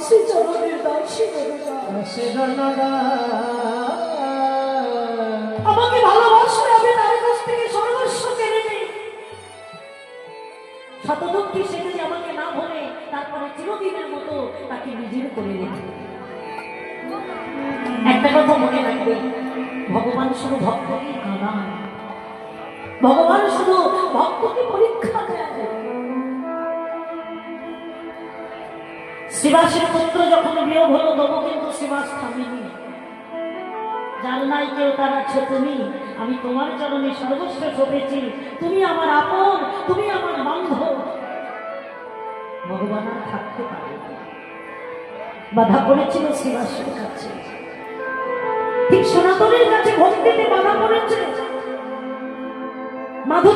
শ্রীচরণের দাসী আমাকে ভালোবাসলে আমি তার কাছ থেকে সর্বস্ব কেড়ে নেই। শতদক্ষী সে যদি আমাকে না ভরে তারপরে চিরদিনের মতো তাকে নিজের করে রেখে। একটা কথা মনে রাখবে, ভগবান শুধু ভক্তকে কাঁদান, ভগবান শুধু ভক্তকে পরীক্ষা দেয়। শ্রীবাসের পুত্র যখন বিয়োগ হলো তবু কিন্তু শ্রীবাস থামেনি। যার নাই কেউ তার আছো তুমি, আমি তোমার চরণে সর্বস্ব সঁপেছি, তুমি আমার আপন, তুমি আমার বান্ধব। ভগবান আর থাকতে পারে, বাধা পড়েছিল শ্রীবাসের কাছে, ঠিক সনাতনের কাছে ভক্তিতে বাধা পড়েছে। মাধব